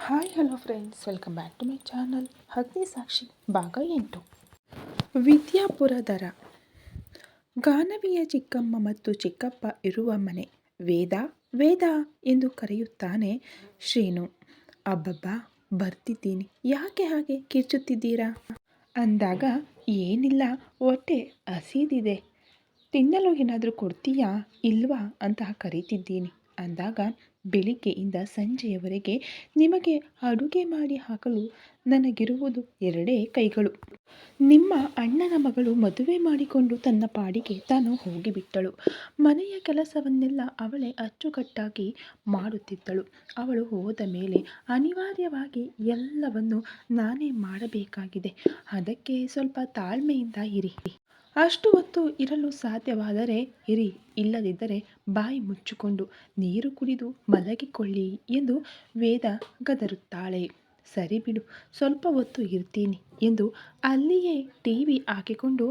Hi hello friends, welcome back to my channel. Agnisakshi ಭಾಗ 8. ವಿದ್ಯಾಪುರದರ ಗಾನವಿಯ ಚಿಕ್ಕಮ್ಮ ಮತ್ತು ಚಿಕ್ಕಪ್ಪ ಇರುವ ಮನೆ. ವೇದ ವೇದ ಎಂದು ಕರೆಯುತ್ತಾನೆ ಶ್ರೀನು. ಅಬ್ಬಬ್ಬಾ, ಬರ್ತಿದ್ದೀನಿ, ಯಾಕೆ ಹಾಗೆ ಕಿರ್ಚುತ್ತಿದ್ದೀರಾ ಅಂದಾಗ, ಏನಿಲ್ಲ, ಹೊಟ್ಟೆ ಹಸಿದಿದೆ, ತಿನ್ನಲು ಏನಾದರೂ ಕೊಡ್ತೀಯಾ ಇಲ್ವಾ ಅಂತ ಕರೀತಿದ್ದೀನಿ ಅಂದಾಗ, ಬೆಳಿಗ್ಗೆಯಿಂದ ಸಂಜೆಯವರೆಗೆ ನಿಮಗೆ ಅಡುಗೆ ಮಾಡಿ ಹಾಕಲು ನನಗಿರುವುದು 2 ಕೈಗಳು. ನಿಮ್ಮ ಅಣ್ಣನ ಮಗಳು ಮದುವೆ ಮಾಡಿಕೊಂಡು ತನ್ನ ಪಾಡಿಗೆ ತಾನು ಹೋಗಿಬಿಟ್ಟಳು. ಮನೆಯ ಕೆಲಸವನ್ನೆಲ್ಲ ಅವಳೇ ಅಚ್ಚುಕಟ್ಟಾಗಿ ಮಾಡುತ್ತಿದ್ದಳು. ಅವಳು ಹೋದ ಮೇಲೆ ಅನಿವಾರ್ಯವಾಗಿ ಎಲ್ಲವನ್ನು ನಾನೇ ಮಾಡಬೇಕಾಗಿದೆ. ಅದಕ್ಕೆ ಸ್ವಲ್ಪ ತಾಳ್ಮೆಯಿಂದ ಇರಿ. ಅಷ್ಟು ಹೊತ್ತು ಇರಲು ಸಾಧ್ಯವಾದರೆ ಇರಿ, ಇಲ್ಲದಿದ್ದರೆ ಬಾಯಿ ಮುಚ್ಚಿಕೊಂಡು ನೀರು ಕುಡಿದು ಮಲಗಿಕೊಳ್ಳಿ ಎಂದು ವೇದ ಗದರುತ್ತಾಳೆ. ಸರಿ ಬಿಡು, ಸ್ವಲ್ಪ ಹೊತ್ತು ಇರ್ತೀನಿ ಎಂದು ಅಲ್ಲಿಯೇ ಟಿವಿ ಹಾಕಿಕೊಂಡು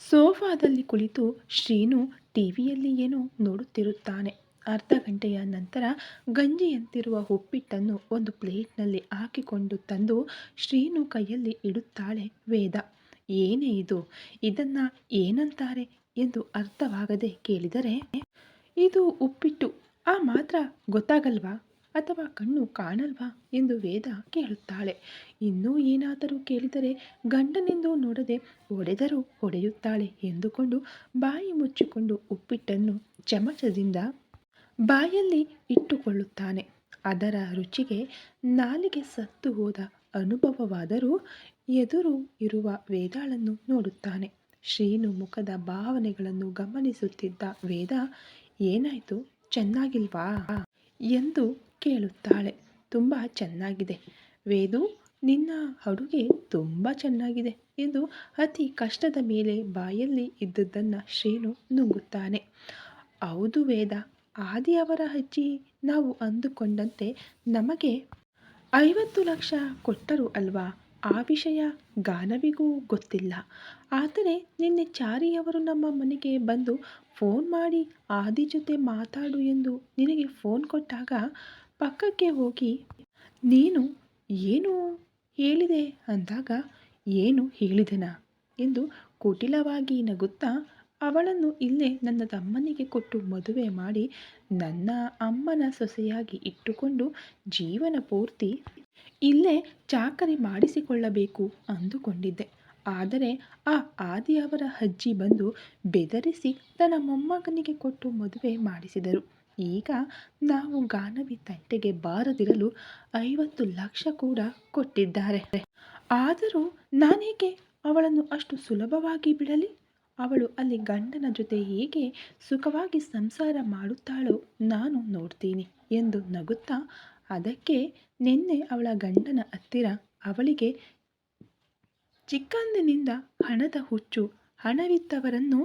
ಸೋಫಾದಲ್ಲಿ ಕುಳಿತು ಶ್ರೀನು ಟಿವಿಯಲ್ಲಿ ಏನೋ ನೋಡುತ್ತಿರುತ್ತಾನೆ. ಅರ್ಧ ಗಂಟೆಯ ನಂತರ ಗಂಜಿಯಂತಿರುವ ಉಪ್ಪಿಟ್ಟನ್ನು ಒಂದು ಪ್ಲೇಟ್ನಲ್ಲಿ ಹಾಕಿಕೊಂಡು ತಂದು ಶ್ರೀನು ಕೈಯಲ್ಲಿ ಇಡುತ್ತಾಳೆ ವೇದ. ಏನೇ ಇದು, ಇದನ್ನು ಏನಂತಾರೆ ಎಂದು ಅರ್ಥವಾಗದೆ ಕೇಳಿದರೆ, ಇದು ಉಪ್ಪಿಟ್ಟು, ಆ ಮಾತ್ರ ಗೊತ್ತಾಗಲ್ವಾ ಅಥವಾ ಕಣ್ಣು ಕಾಣಲ್ವಾ ಎಂದು ವೇದ ಕೇಳುತ್ತಾಳೆ. ಇನ್ನೂ ಏನಾದರೂ ಕೇಳಿದರೆ ಗಂಡನೆಂದು ನೋಡದೆ ಹೊಡೆದರೂ ಹೊಡೆಯುತ್ತಾಳೆ ಎಂದುಕೊಂಡು ಬಾಯಿ ಮುಚ್ಚಿಕೊಂಡು ಉಪ್ಪಿಟ್ಟನ್ನು ಚಮಚದಿಂದ ಬಾಯಲ್ಲಿ ಇಟ್ಟುಕೊಳ್ಳುತ್ತಾನೆ. ಅದರ ರುಚಿಗೆ ನಾಲಿಗೆ ಸತ್ತು ಹೋದ ಅನುಭವವಾದರೂ ಎದುರು ಇರುವ ವೇದಾಳನ್ನು ನೋಡುತ್ತಾನೆ. ಶ್ರೀನು ಮುಖದ ಭಾವನೆಗಳನ್ನು ಗಮನಿಸುತ್ತಿದ್ದ ವೇದ, ಏನಾಯಿತು, ಚೆನ್ನಾಗಿಲ್ವಾ ಎಂದು ಕೇಳುತ್ತಾಳೆ. ತುಂಬ ಚೆನ್ನಾಗಿದೆ ವೇದು, ನಿನ್ನ ಅಡುಗೆ ತುಂಬ ಚೆನ್ನಾಗಿದೆ ಎಂದು ಅತಿ ಕಷ್ಟದ ಮೇಲೆ ಬಾಯಲ್ಲಿ ಇದ್ದುದನ್ನು ಶ್ರೀನು ನುಂಗುತ್ತಾನೆ. ಹೌದು ವೇದ, ಆದಿ ಅವರ ಅಜ್ಜಿ ನಾವು ಅಂದುಕೊಂಡಂತೆ ನಮಗೆ 50 ಲಕ್ಷ ಕೊಟ್ಟರು ಅಲ್ವಾ? ಆ ವಿಷಯ ಗಾನವಿಗೂ ಗೊತ್ತಿಲ್ಲ. ಆದರೆ ನಿನ್ನೆ ಚಾರಿಯವರು ನಮ್ಮ ಮನೆಗೆ ಬಂದು ಫೋನ್ ಮಾಡಿ ಆದಿ ಜೊತೆ ಮಾತಾಡು ಎಂದು ನಿನಗೆ ಫೋನ್ ಕೊಟ್ಟಾಗ ಪಕ್ಕಕ್ಕೆ ಹೋಗಿ ನೀನು ಏನು ಹೇಳಿದೆ ಅಂದಾಗ, ಏನು ಹೇಳಿದೆನಾ ಎಂದು ಕುಟಿಲವಾಗಿ ನಗುತ್ತಾ, ಅವಳನ್ನು ಇಲ್ಲೇ ನನ್ನ ತಮ್ಮನಿಗೆ ಕೊಟ್ಟು ಮದುವೆ ಮಾಡಿ ನನ್ನ ಅಮ್ಮನ ಸೊಸೆಯಾಗಿ ಇಟ್ಟುಕೊಂಡು ಜೀವನ ಪೂರ್ತಿ ಇಲ್ಲೇ ಚಾಕರಿ ಮಾಡಿಸಿಕೊಳ್ಳಬೇಕು ಅಂದುಕೊಂಡಿದ್ದೆ. ಆದರೆ ಆ ಆದಿ ಅವರ ಅಜ್ಜಿ ಬಂದು ಬೆದರಿಸಿ ತನ್ನ ಮೊಮ್ಮಗನಿಗೆ ಕೊಟ್ಟು ಮದುವೆ ಮಾಡಿಸಿದರು. ಈಗ ನಾವು ಗಾನವಿ ತಂಟೆಗೆ ಬಾರದಿರಲು 50 ಲಕ್ಷ ಕೂಡ ಕೊಟ್ಟಿದ್ದಾರೆ. ಆದರೂ ನಾನೇಕೆ ಅವಳನ್ನು ಅಷ್ಟು ಸುಲಭವಾಗಿ ಬಿಡಲಿ? ಅವಳು ಅಲ್ಲಿ ಗಂಡನ ಜೊತೆ ಹೇಗೆ ಸುಖವಾಗಿ ಸಂಸಾರ ಮಾಡುತ್ತಾಳೋ ನಾನು ನೋಡ್ತೀನಿ ಎಂದು ನಗುತ್ತಾ, ಅದಕ್ಕೆ ನಿನ್ನೆ ಅವಳ ಗಂಡನ ಹತ್ತಿರ ಅವಳಿಗೆ ಚಿಕ್ಕಂದಿನಿಂದ ಹಣದ ಹುಚ್ಚು, ಹಣವಿದ್ದವರನ್ನು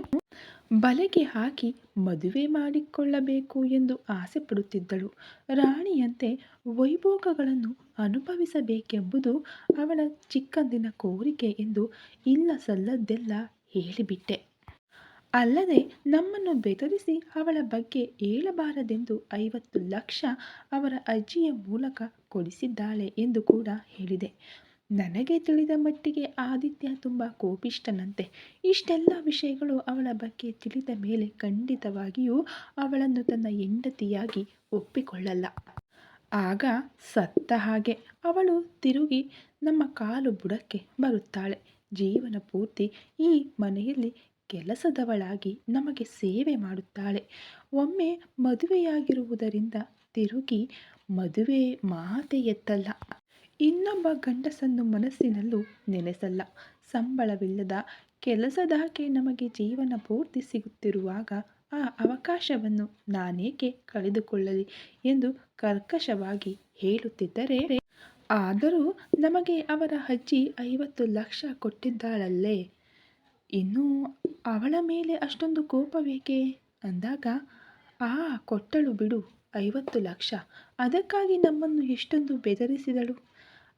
ಬಲೆಗೆ ಹಾಕಿ ಮದುವೆ ಮಾಡಿಕೊಳ್ಳಬೇಕು ಎಂದು ಆಸೆ ಪಡುತ್ತಿದ್ದಳು. ರಾಣಿಯಂತೆ ವೈಭೋಗಗಳನ್ನು ಅನುಭವಿಸಬೇಕೆಂಬುದು ಅವಳ ಚಿಕ್ಕಂದಿನ ಕೋರಿಕೆ ಎಂದು ಇಲ್ಲ ಸಲ್ಲದ್ದೆಲ್ಲ ಹೇಳಿಬಿಟ್ಟೆ. ಅಲ್ಲದೆ ನಮ್ಮನ್ನು ಬೆದರಿಸಿ ಅವಳ ಬಗ್ಗೆ ಹೇಳಬಾರದೆಂದು 50 ಲಕ್ಷ ಅವರ ಅಜ್ಜಿಯ ಮೂಲಕ ಕೊಡಿಸಿದ್ದಾಳೆ ಎಂದು ಕೂಡ ಹೇಳಿದೆ. ನನಗೆ ತಿಳಿದ ಮಟ್ಟಿಗೆ ಆದಿತ್ಯ ತುಂಬ ಕೋಪಿಷ್ಠನಂತೆ. ಇಷ್ಟೆಲ್ಲ ವಿಷಯಗಳು ಅವಳ ಬಗ್ಗೆ ತಿಳಿದ ಮೇಲೆ ಖಂಡಿತವಾಗಿಯೂ ಅವಳನ್ನು ತನ್ನ ಹೆಂಡತಿಯಾಗಿ ಒಪ್ಪಿಕೊಳ್ಳಲ್ಲ. ಆಗ ಸತ್ತ ಹಾಗೆ ಅವಳು ತಿರುಗಿ ನಮ್ಮ ಕಾಲು ಬುಡಕ್ಕೆ ಬರುತ್ತಾಳೆ. ಜೀವನ ಪೂರ್ತಿ ಈ ಮನೆಯಲ್ಲಿ ಕೆಲಸದವಳಾಗಿ ನಮಗೆ ಸೇವೆ ಮಾಡುತ್ತಾಳೆ. ಒಮ್ಮೆ ಮದುವೆಯಾಗಿರುವುದರಿಂದ ತಿರುಗಿ ಮದುವೆ ಮಾತೆ ಎತ್ತಲ್ಲ. ಇನ್ನೊಬ್ಬ ಗಂಡಸನ್ನು ಮನಸ್ಸಿನಲ್ಲೂ ನೆನೆಸಲ್ಲ. ಸಂಬಳವಿಲ್ಲದ ಕೆಲಸದಾಕೆ ನಮಗೆ ಜೀವನ ಪೂರ್ತಿ ಸಿಗುತ್ತಿರುವಾಗ ಆ ಅವಕಾಶವನ್ನು ನಾನೇಕೆ ಕಳೆದುಕೊಳ್ಳಲಿ ಎಂದು ಕರ್ಕಶವಾಗಿ ಹೇಳುತ್ತಿದ್ದರೆ, ಆದರೂ ನಮಗೆ ಅವರ ಅಜ್ಜಿ 50 ಲಕ್ಷ ಕೊಟ್ಟಿದ್ದಾಳಲ್ಲೇ, ಇನ್ನೂ ಅವಳ ಮೇಲೆ ಅಷ್ಟೊಂದು ಕೋಪವೇಕೆ ಅಂದಾಗ, ಕೊಟ್ಟಳು ಬಿಡು 50 ಲಕ್ಷ, ಅದಕ್ಕಾಗಿ ನಮ್ಮನ್ನು ಎಷ್ಟೊಂದು ಬೆದರಿಸಿದಳು,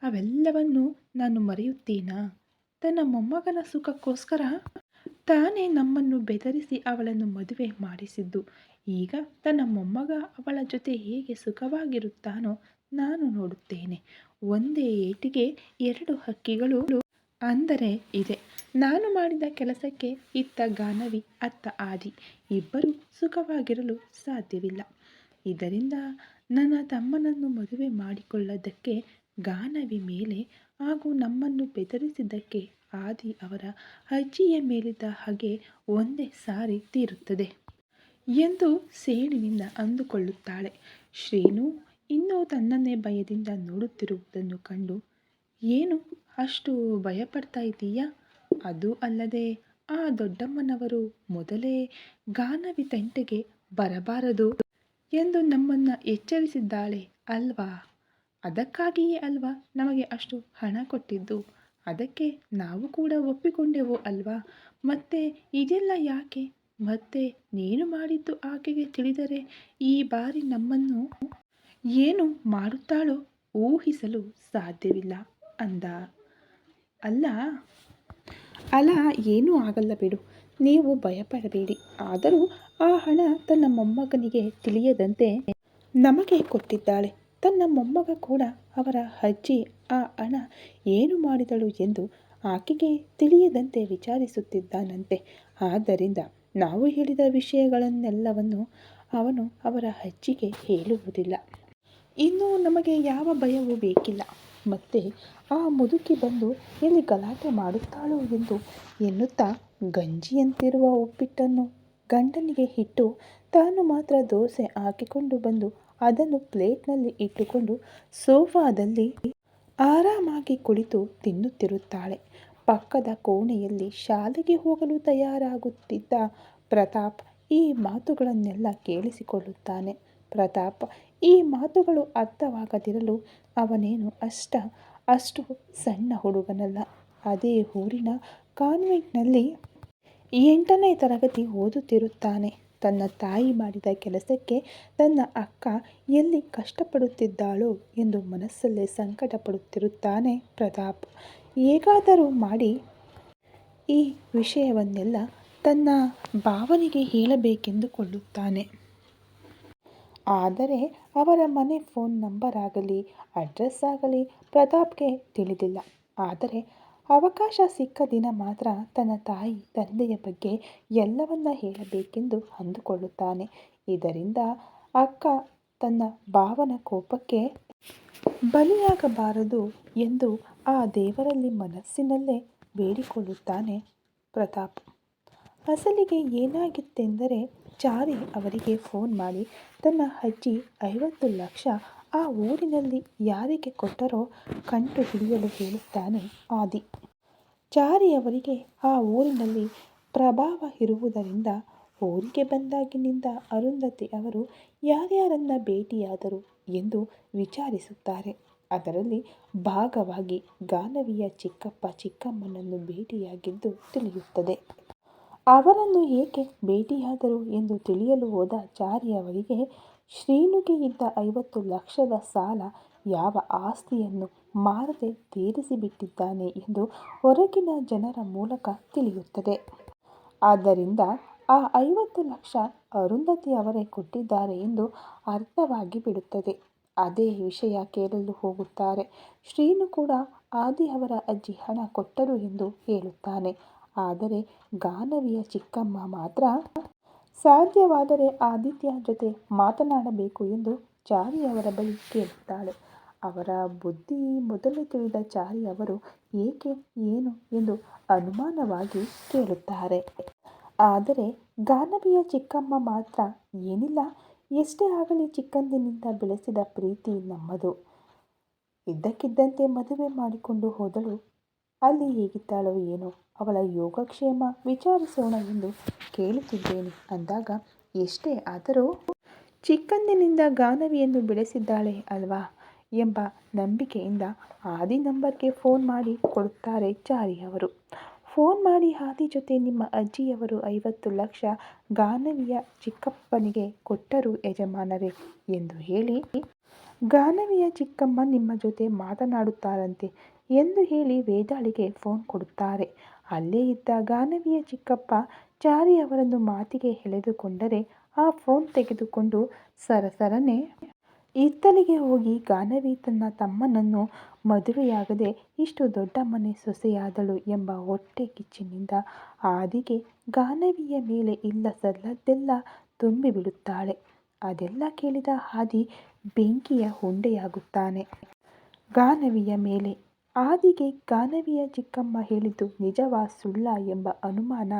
ಅವೆಲ್ಲವನ್ನು ನಾನು ಮರೆಯುತ್ತೀನಾ? ತನ್ನ ಮೊಮ್ಮಗನ ಸುಖಕ್ಕೋಸ್ಕರ ತಾನೇ ನಮ್ಮನ್ನು ಬೆದರಿಸಿ ಅವಳನ್ನು ಮದುವೆ ಮಾಡಿಸಿದ್ದು. ಈಗ ತನ್ನ ಮೊಮ್ಮಗ ಅವಳ ಜೊತೆ ಹೇಗೆ ಸುಖವಾಗಿರುತ್ತಾನೋ ನಾನು ನೋಡುತ್ತೇನೆ. ಒಂದೇ ಏಟಿಗೆ ಎರಡು ಹಕ್ಕಿಗಳು ಅಂದರೆ ಇದೆ. ನಾನು ಮಾಡಿದ ಕೆಲಸಕ್ಕೆ ಇತ್ತ ಗಾನವಿ, ಅತ್ತ ಆದಿ ಇಬ್ಬರೂ ಸುಖವಾಗಿರಲು ಸಾಧ್ಯವಿಲ್ಲ. ಇದರಿಂದ ನನ್ನ ತಮ್ಮನನ್ನು ಮದುವೆ ಮಾಡಿಕೊಳ್ಳದ್ದಕ್ಕೆ ಗಾನವಿ ಮೇಲೆ ಹಾಗೂ ನಮ್ಮನ್ನು ಬೆದರಿಸಿದ್ದಕ್ಕೆ ಆದಿ ಅವರ ಅಜ್ಜಿಯ ಮೇಲಿದ್ದ ಹಾಗೆ ಒಂದೇ ಸಾರಿ ತೀರುತ್ತದೆ ಎಂದು ಸೇಡಿನಿಂದ ಅಂದುಕೊಳ್ಳುತ್ತಾಳೆ. ಶ್ರೀನು ಇನ್ನೂ ತನ್ನನ್ನೇ ಭಯದಿಂದ ನೋಡುತ್ತಿರುವುದನ್ನು ಕಂಡು, ಏನು ಅಷ್ಟು ಭಯಪಡ್ತಾ ಇದ್ದೀಯಾ? ಅದು ಅಲ್ಲದೆ ಆ ದೊಡ್ಡಮ್ಮನವರು ಮೊದಲೇ ಗಾನವಿ ತಂಟೆಗೆ ಬರಬಾರದು ಎಂದು ನಮ್ಮನ್ನು ಎಚ್ಚರಿಸಿದ್ದಾಳೆ ಅಲ್ವಾ? ಅದಕ್ಕಾಗಿಯೇ ಅಲ್ವಾ ನಮಗೆ ಅಷ್ಟು ಹಣ ಕೊಟ್ಟಿದ್ದು? ಅದಕ್ಕೆ ನಾವು ಕೂಡ ಒಪ್ಪಿಕೊಂಡೆವು ಅಲ್ವಾ? ಮತ್ತೆ ಇದೆಲ್ಲ ಯಾಕೆ? ಮತ್ತೆ ನೀನು ಮಾಡಿದ್ದು ಆಕೆಗೆ ತಿಳಿದರೆ ಈ ಬಾರಿ ನಮ್ಮನ್ನು ಏನು ಮಾಡುತ್ತಾಳೋ ಊಹಿಸಲು ಸಾಧ್ಯವಿಲ್ಲ ಅಂದ. ಅಲ್ಲ ಏನೂ ಆಗಲ್ಲ ಬಿಡು, ನೀವು ಭಯಪಡಬೇಡಿ. ಆದರೂ ಆ ಹಣ ತನ್ನ ಮೊಮ್ಮಗನಿಗೆ ತಿಳಿಯದಂತೆ ನಮಗೆ ಕೊಟ್ಟಿದ್ದಾಳೆ. ತನ್ನ ಮೊಮ್ಮಗ ಕೂಡ ಅವರ ಅಜ್ಜಿ ಆ ಹಣ ಏನು ಮಾಡಿದಳು ಎಂದು ಆಕೆಗೆ ತಿಳಿಯದಂತೆ ವಿಚಾರಿಸುತ್ತಿದ್ದಾನಂತೆ. ಆದ್ದರಿಂದ ನಾವು ಹೇಳಿದ ವಿಷಯಗಳನ್ನೆಲ್ಲವನ್ನು ಅವನು ಅವರ ಅಜ್ಜಿಗೆ ಹೇಳುವುದಿಲ್ಲ. ಇನ್ನು ನಮಗೆ ಯಾವ ಭಯವೂ ಬೇಕಿಲ್ಲ. ಮತ್ತೆ ಆ ಮುದುಕಿ ಬಂದು ಎಲ್ಲಿ ಗಲಾಟೆ ಮಾಡುತ್ತಾಳೋ ಎಂದು ಎನ್ನುತ್ತಾ ಗಂಜಿಯಂತಿರುವ ಉಪ್ಪಿಟ್ಟನ್ನು ಗಂಡನಿಗೆ ಇಟ್ಟು ತಾನು ಮಾತ್ರ ದೋಸೆ ಹಾಕಿಕೊಂಡು ಬಂದು ಅದನ್ನು ಪ್ಲೇಟ್ನಲ್ಲಿ ಇಟ್ಟುಕೊಂಡು ಸೋಫಾದಲ್ಲಿ ಆರಾಮಾಗಿ ಕುಳಿತು ತಿನ್ನುತ್ತಿರುತ್ತಾಳೆ. ಪಕ್ಕದ ಕೋಣೆಯಲ್ಲಿ ಶಾಲೆಗೆ ಹೋಗಲು ತಯಾರಾಗುತ್ತಿದ್ದ ಪ್ರತಾಪ್ ಈ ಮಾತುಗಳನ್ನೆಲ್ಲ ಕೇಳಿಸಿಕೊಳ್ಳುತ್ತಾನೆ. ಪ್ರತಾಪ್ ಈ ಮಾತುಗಳು ಅರ್ಥವಾಗದಿರಲು ಅವನೇನು ಅಷ್ಟು ಸಣ್ಣ ಹುಡುಗನಲ್ಲ. ಅದೇ ಊರಿನ ಕಾನ್ವೆಂಟ್ನಲ್ಲಿ 8ನೇ ತರಗತಿ ಓದುತ್ತಿರುತ್ತಾನೆ. ತನ್ನ ತಾಯಿ ಮಾಡಿದ ಕೆಲಸಕ್ಕೆ ತನ್ನ ಅಕ್ಕ ಎಲ್ಲಿ ಕಷ್ಟಪಡುತ್ತಿದ್ದಾಳೋ ಎಂದು ಮನಸ್ಸಲ್ಲೇ ಸಂಕಟ ಪಡುತ್ತಿರುತ್ತಾನೆ ಪ್ರತಾಪ್. ಹೇಗಾದರೂ ಮಾಡಿ ಈ ವಿಷಯವನ್ನೆಲ್ಲ ತನ್ನ ಭಾವನಿಗೆ ಹೇಳಬೇಕೆಂದುಕೊಳ್ಳುತ್ತಾನೆ. ಆದರೆ ಅವರ ಮನೆ ಫೋನ್ ನಂಬರ್ ಆಗಲಿ ಅಡ್ರೆಸ್ ಆಗಲಿ ಪ್ರತಾಪ್ಗೆ ತಿಳಿದಿಲ್ಲ. ಆದರೆ ಅವಕಾಶ ಸಿಕ್ಕ ದಿನ ಮಾತ್ರ ತನ್ನ ತಾಯಿ ತಂದೆಯ ಬಗ್ಗೆ ಎಲ್ಲವನ್ನ ಹೇಳಬೇಕೆಂದು ಅಂದುಕೊಳ್ಳುತ್ತಾನೆ. ಇದರಿಂದ ಅಕ್ಕ ತನ್ನ ಭಾವನ ಕೋಪಕ್ಕೆ ಬಲಿಯಾಗಬಾರದು ಎಂದು ಆ ದೇವರಲ್ಲಿ ಮನಸ್ಸಿನಲ್ಲೇ ಬೇಡಿಕೊಳ್ಳುತ್ತಾನೆ ಪ್ರತಾಪ್. ಅಸಲಿಗೆ ಏನಾಗಿತ್ತೆಂದರೆ ಚಾರಿ ಅವರಿಗೆ ಫೋನ್ ಮಾಡಿ ತನ್ನ ಅಜ್ಜಿ 50 ಲಕ್ಷ ಆ ಊರಿನಲ್ಲಿ ಯಾರಿಗೆ ಕೊಟ್ಟರೋ ಕಂಡು ಹಿಡಿಯಲು ಹೇಳುತ್ತಾನೆ ಆದಿ. ಚಾರಿ ಅವರಿಗೆ ಆ ಊರಿನಲ್ಲಿ ಪ್ರಭಾವ ಇರುವುದರಿಂದ ಊರಿಗೆ ಬಂದಾಗಿನಿಂದ ಅರುಂಧತಿ ಅವರು ಯಾರ್ಯಾರನ್ನ ಭೇಟಿಯಾದರು ಎಂದು ವಿಚಾರಿಸುತ್ತಾರೆ. ಅದರಲ್ಲಿ ಭಾಗವಾಗಿ ಗಾನವಿಯ ಚಿಕ್ಕಪ್ಪ ಚಿಕ್ಕಮ್ಮನನ್ನು ಭೇಟಿಯಾಗಿದ್ದು ತಿಳಿಯುತ್ತದೆ. ಅವರನ್ನು ಏಕೆ ಭೇಟಿಯಾದರು ಎಂದು ತಿಳಿಯಲು ಹೋದ ಚಾರಿ ಅವರಿಗೆ ಶ್ರೀನುಗೆ ಇದ್ದ 50 ಲಕ್ಷದ ಸಾಲ ಯಾವ ಆಸ್ತಿಯನ್ನು ಮಾರದೆ ತೀರಿಸಿಬಿಟ್ಟಿದ್ದಾನೆ ಎಂದು ಹೊರಗಿನ ಜನರ ಮೂಲಕ ತಿಳಿಯುತ್ತದೆ. ಆದ್ದರಿಂದ ಆ 50 ಲಕ್ಷ ಅರುಂಧತಿ ಅವರೇ ಕೊಟ್ಟಿದ್ದಾರೆ ಎಂದು ಅರ್ಥವಾಗಿ ಬಿಡುತ್ತದೆ. ಅದೇ ವಿಷಯ ಕೇಳಲು ಹೋಗುತ್ತಾರೆ. ಶ್ರೀನು ಕೂಡ ಆದಿ ಅವರ ಅಜ್ಜಿ ಹಣ ಕೊಟ್ಟರು ಎಂದು ಹೇಳುತ್ತಾನೆ. ಆದರೆ ಗಾನವಿಯ ಚಿಕ್ಕಮ್ಮ ಮಾತ್ರ ಸಾಧ್ಯವಾದರೆ ಆದಿತ್ಯ ಜೊತೆ ಮಾತನಾಡಬೇಕು ಎಂದು ಚಾರಿ ಅವರ ಬಳಿ ಕೇಳುತ್ತಾಳೆ. ಅವರ ಬುದ್ಧಿ ಮೊದಲು ತಿಳಿದ ಚಾರಿ ಅವರು ಏಕೆ ಏನು ಎಂದು ಅನುಮಾನವಾಗಿ ಕೇಳುತ್ತಾರೆ. ಆದರೆ ಗಾನವಿಯ ಚಿಕ್ಕಮ್ಮ ಮಾತ್ರ ಏನಿಲ್ಲ, ಎಷ್ಟೇ ಆಗಲಿ ಚಿಕ್ಕಂದಿನಿಂದ ಬೆಳೆಸಿದ ಪ್ರೀತಿ ನಮ್ಮದು. ಇದ್ದಕ್ಕಿದ್ದಂತೆ ಮದುವೆ ಮಾಡಿಕೊಂಡು ಹೋದಳು. ಅಲ್ಲಿ ಹೇಗಿದ್ದಾಳೋ ಏನೋ, ಅವಳ ಯೋಗಕ್ಷೇಮ ವಿಚಾರಿಸೋಣ ಎಂದು ಕೇಳುತ್ತಿದ್ದೇನೆ ಅಂದಾಗ, ಎಷ್ಟೇ ಆದರೂ ಚಿಕ್ಕಂದಿನಿಂದ ಗಾನವಿಯನ್ನು ಬೆಳೆಸಿದ್ದಾಳೆ ಅಲ್ವಾ ಎಂಬ ನಂಬಿಕೆಯಿಂದ ಆದಿ ನಂಬರ್ಗೆ ಫೋನ್ ಮಾಡಿ ಕೊಡುತ್ತಾರೆ ಚಾರಿ ಅವರು. ಫೋನ್ ಮಾಡಿ ಆದಿ ಜೊತೆ ನಿಮ್ಮ ಅಜ್ಜಿಯವರು 50 ಲಕ್ಷ ಗಾನವಿಯ ಚಿಕ್ಕಪ್ಪನಿಗೆ ಕೊಟ್ಟರು ಯಜಮಾನರೇ ಎಂದು ಹೇಳಿ, ಗಾನವಿಯ ಚಿಕ್ಕಮ್ಮ ನಿಮ್ಮ ಜೊತೆ ಮಾತನಾಡುತ್ತಾರಂತೆ ಎಂದು ಹೇಳಿ ವೇದಾಳಿಗೆ ಫೋನ್ ಕೊಡುತ್ತಾರೆ. ಅಲ್ಲೇ ಇದ್ದ ಗಾನವಿಯ ಚಿಕ್ಕಪ್ಪ ಚಾರಿ ಅವರನ್ನು ಮಾತಿಗೆ ಎಳೆದುಕೊಂಡರೆ ಆ ಫೋನ್ ತೆಗೆದುಕೊಂಡು ಸರಸರನೆ ಇತ್ತಲಿಗೆ ಹೋಗಿ ಗಾನವಿ ತನ್ನ ತಮ್ಮನನ್ನು ಮದುವೆಯಾಗದೆ ಇಷ್ಟು ದೊಡ್ಡ ಮನೆ ಸೊಸೆಯಾದಳು ಎಂಬ ಹೊಟ್ಟೆ ಕಿಚ್ಚಿನಿಂದ ಆದಿಗೆ ಗಾನವಿಯ ಮೇಲೆ ಇಲ್ಲ ಸಲ್ಲದ್ದೆಲ್ಲ ತುಂಬಿಬಿಡುತ್ತಾಳೆ. ಅದೆಲ್ಲ ಕೇಳಿದ ಆದಿ ಬೆಂಕಿಯ ಉಂಡೆಯಾಗುತ್ತಾನೆ ಗಾನವಿಯ ಮೇಲೆ. ಆದಿಗೆ ಗಾನವಿಯ ಚಿಕ್ಕಮ್ಮ ಹೇಳಿದ್ದು ನಿಜವಾ ಸುಳ್ಳ ಎಂಬ ಅನುಮಾನ